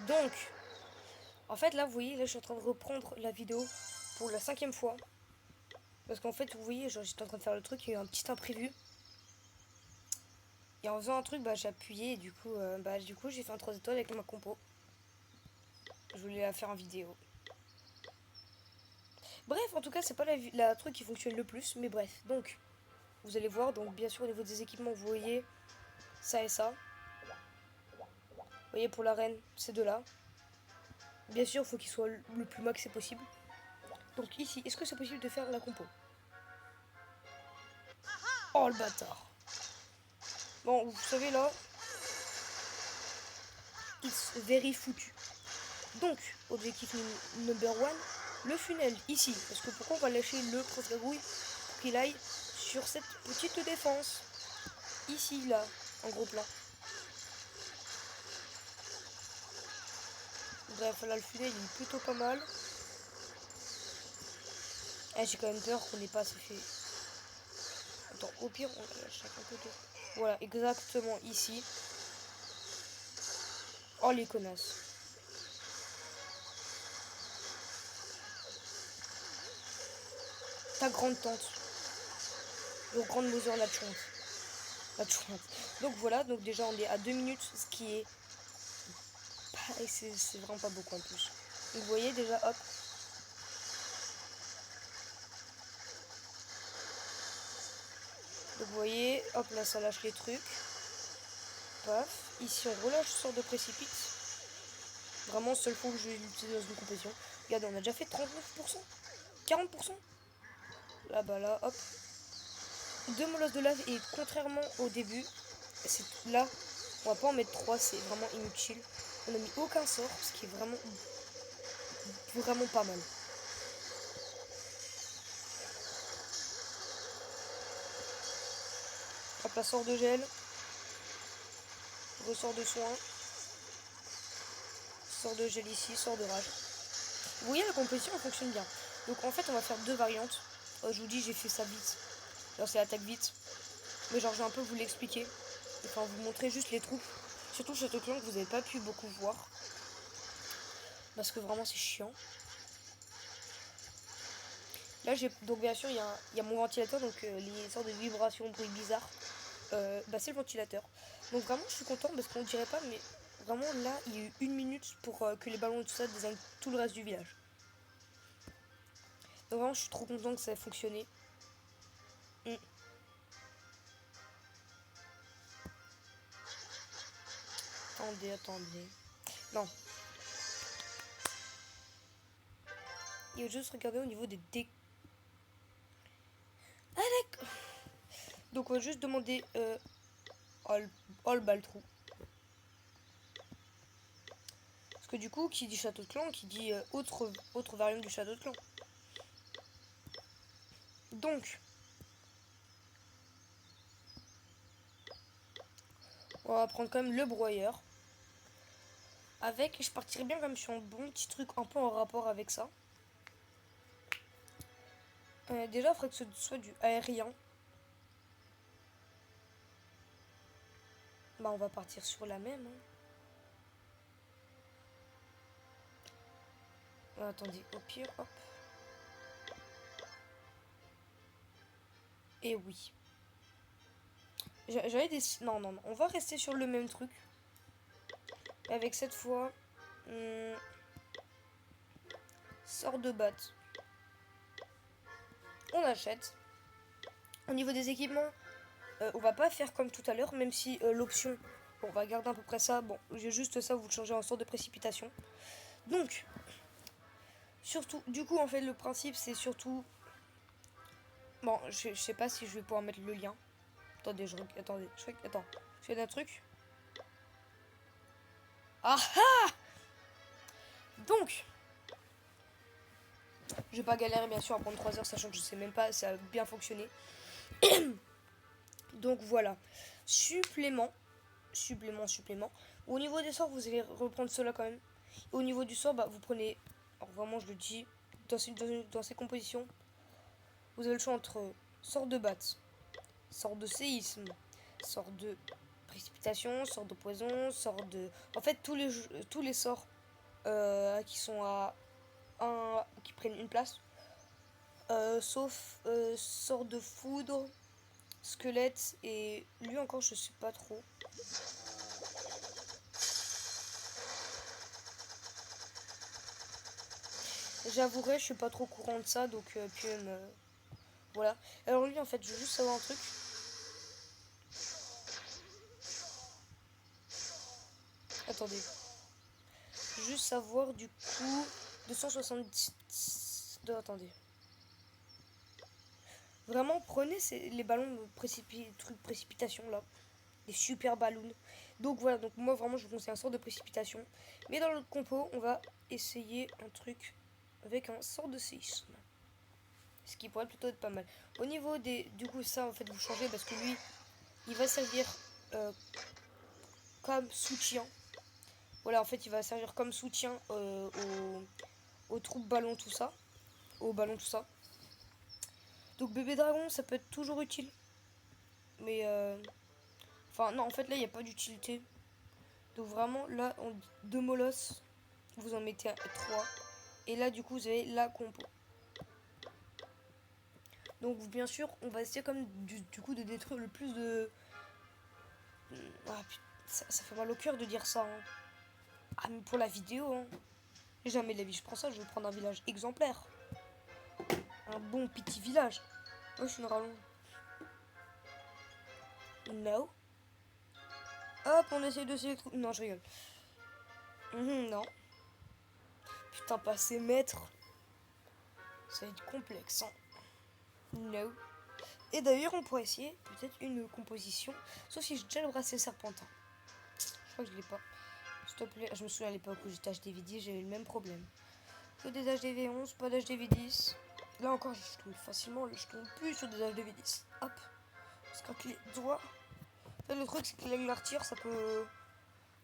Donc, en fait, là, vous voyez, là, je suis en train de reprendre la vidéo pour la 5e fois. Parce qu'en fait, vous voyez, j'étais en train de faire le truc, il y a eu un petit imprévu. Et en faisant un truc, bah, j'ai appuyé et du coup, j'ai fait un 3 étoiles avec ma compo. Je voulais la faire en vidéo. Bref, en tout cas, c'est pas la truc qui fonctionne le plus, mais bref. Donc, vous allez voir, donc bien sûr, au niveau des équipements, vous voyez ça et ça. Vous voyez, pour l'arène, ces deux-là. Bien sûr, il faut qu'il soit le plus max possible. Donc ici, est-ce que c'est possible de faire la compo? Oh, le bâtard. Bon, vous savez, là, it's very foutu. Donc, objectif number one, le funnel, ici. Parce que pourquoi on va lâcher le prince-gagouille pour qu'il aille sur cette petite défense? Ici, là, en gros plan. Bref, là, le funnel, il est plutôt pas mal. Eh, j'ai quand même peur qu'on n'ait pas assez fait. Attends, au pire, on va lâcher un peu de... Voilà, exactement ici. Oh, les connasses. Ta grande tante. Le grande Mother la chance. La chance. Donc voilà, donc déjà on est à 2 minutes, ce qui est... C'est vraiment pas beaucoup en plus. Donc vous voyez déjà, hop. Donc vous voyez, hop là ça lâche les trucs. Paf. Ici on relâche sort de précipice. Vraiment seule fois que je vais l'utiliser dans une compétition. Regardez, on a déjà fait 39%, 40%. Là bah là, hop. 2 molosses de lave et contrairement au début, là, on va pas en mettre 3, c'est vraiment inutile. On n'a mis aucun sort, ce qui est vraiment pas mal. Hop là, sort de gel. Ressort de soin. Sort de gel ici, sort de rage. Vous voyez, la compétition elle fonctionne bien. Donc en fait, on va faire 2 variantes. Je vous dis, j'ai fait ça vite. Alors c'est attaque vite. Mais genre, je vais un peu vous l'expliquer. Enfin, vous montrer juste les troupes. Surtout Château Clan que vous n'avez pas pu beaucoup voir. Parce que vraiment, c'est chiant. Là, donc bien sûr, il y a mon ventilateur. Donc les sortes de vibrations, bruits bizarres. C'est le ventilateur. Donc vraiment, je suis content parce qu'on dirait pas, mais vraiment là, il y a eu 1 minute pour que les ballons et tout ça désignent tout le reste du village. Donc vraiment, je suis trop content que ça ait fonctionné. Attendez. Non. Il faut juste regarder au niveau des dés. Ah d'accord. Donc on va juste demander all Baltrou. Parce que du coup, qui dit château de clan, qui dit autre variante du château de clan. Donc, on va prendre quand même le broyeur. Avec, je partirais bien comme sur un bon petit truc un peu en rapport avec ça. Déjà, il faudrait que ce soit du aérien. Bah, on va partir sur la même. Attendez, au pire, hop. Et oui. J'avais des... Non, on va rester sur le même truc. Avec cette fois... sort de batte. On achète. Au niveau des équipements, on va pas faire comme tout à l'heure, même si l'option, on va garder à peu près ça. Bon, j'ai juste ça, vous le changez en sort de précipitation. Donc, surtout, du coup, en fait, le principe, c'est surtout... Bon, je sais pas si je vais pouvoir mettre le lien. Attendez, attends, je fais un truc. Ah ah! Donc, je vais pas galérer, bien sûr, à prendre 3 heures, sachant que je sais même pas si ça a bien fonctionné. Donc, voilà. Supplément. Au niveau des sorts, vous allez reprendre cela quand même. Au niveau du sort, bah, vous prenez... Alors, vraiment, je le dis, dans ces compositions, vous avez le choix entre sort de batte, sort de séisme, sort de précipitation, sort de poison, sort de... En fait, tous les sorts qui sont à 1... qui prennent une place. Sauf sort de foudre, squelette et lui encore je sais pas trop. J'avouerai je suis pas trop au courant de ça donc puis voilà. Alors lui en fait je veux juste savoir un truc. Attendez. Juste savoir du coup 270 de... Attendez. Vraiment prenez les ballons de précipitation là. Des super ballons. Donc voilà, donc moi vraiment je vous conseille un sort de précipitation. Mais dans le compo, on va essayer un truc avec un sort de séisme. Ce qui pourrait plutôt être pas mal. Au niveau des... Du coup ça en fait vous changez parce que lui, il va servir comme soutien. Voilà en fait il va servir comme soutien aux troupes ballons tout ça. Aux ballons tout ça. Donc bébé dragon ça peut être toujours utile. Mais enfin non en fait là il n'y a pas d'utilité. Donc vraiment là on dit 2 molosses. Vous en mettez 3. Et là du coup vous avez la compo. Donc bien sûr on va essayer comme du coup de détruire le plus de... Ah putain, ça fait mal au cœur de dire ça. Hein. Ah mais pour la vidéo, hein. Jamais de la vie je prends ça, je vais prendre un village exemplaire. Un bon petit village. Oh je suis une rallonge. No. Hop on essaye de sélectionner... Non je rigole. Non. Putain passer maître. Ça va être complexe. Hein. No. Et d'ailleurs, on pourrait essayer peut-être une composition. Sauf si j'ai déjà le bracelet serpentin. Je crois que je l'ai pas. S'il te plaît. Je me souviens à l'époque où j'étais HDV10, j'ai eu le même problème. Que des HDV11, pas d'HDV10. Là encore, je tombe facilement. Je tombe plus sur des HDV10. Hop. Parce qu'avec les doigts. En fait, le truc, c'est que la retire, ça peut.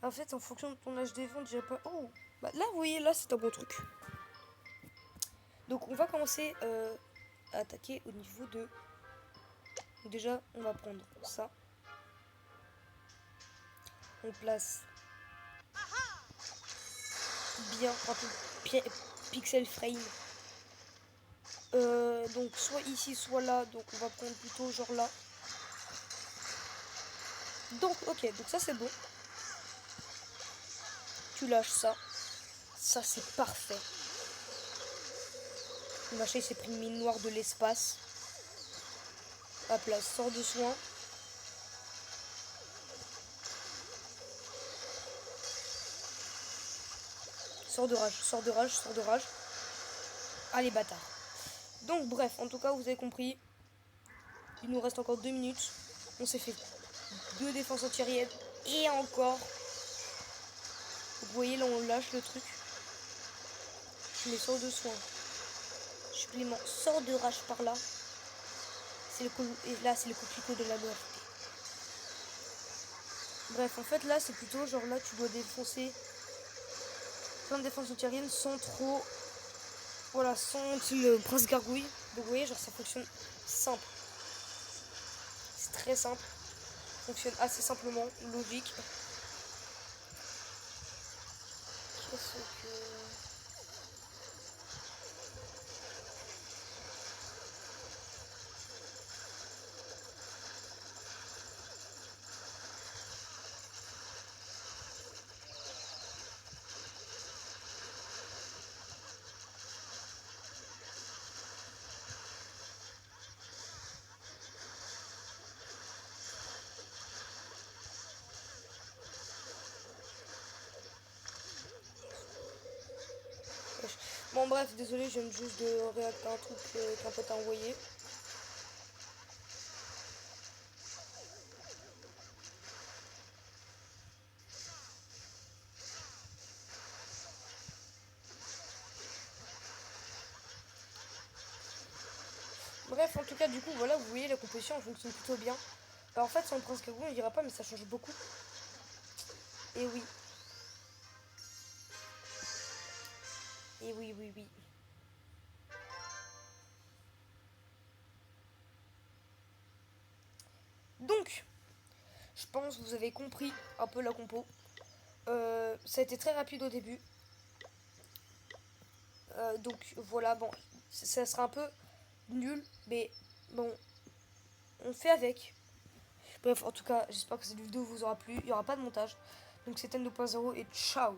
En fait, en fonction de ton HDV, on dirait pas. Oh. Bah là, vous voyez, là, c'est un bon truc. Donc, on va commencer à attaquer au niveau de. Déjà, on va prendre ça. On place bien un peu pixel frame. Donc soit ici, soit là. Donc on va prendre plutôt genre là. Donc ok, donc ça c'est bon. Tu lâches ça. Ça c'est parfait. Le machin il s'est pris une mine noire de l'espace. Hop là, sort de soin. Sort de rage, sort de rage, sort de rage. Allez bâtard. Donc bref, en tout cas vous avez compris. Il nous reste encore 2 minutes. On s'est fait 2 défenses antiaériennes. Et encore. Vous voyez là on lâche le truc. Je mets sort de soin. Supplément, sort de rage par là. C'est et là c'est le coquelicot de la mort. Bref, en fait là c'est plutôt genre là tu dois défoncer plein de défenses antiaériennes sans trop... Voilà, sans le prince gargouille. Donc vous voyez, genre ça fonctionne simple. C'est très simple. Ça fonctionne assez simplement, logique. Qu'est-ce que... Bon bref, désolé, je viens juste de réacter un truc qu'un pote a envoyé. Bref, en tout cas, du coup, voilà, vous voyez, la composition fonctionne plutôt bien. Alors, en fait, sans le prince gargouille, on dira pas, mais ça change beaucoup. Et oui. Et oui, oui, oui. Donc, je pense que vous avez compris un peu la compo. Ça a été très rapide au début. Donc voilà, bon, ça sera un peu nul, mais bon, on fait avec. Bref, en tout cas, j'espère que cette vidéo vous aura plu. Il n'y aura pas de montage. Donc c'était Nendo.0 et ciao.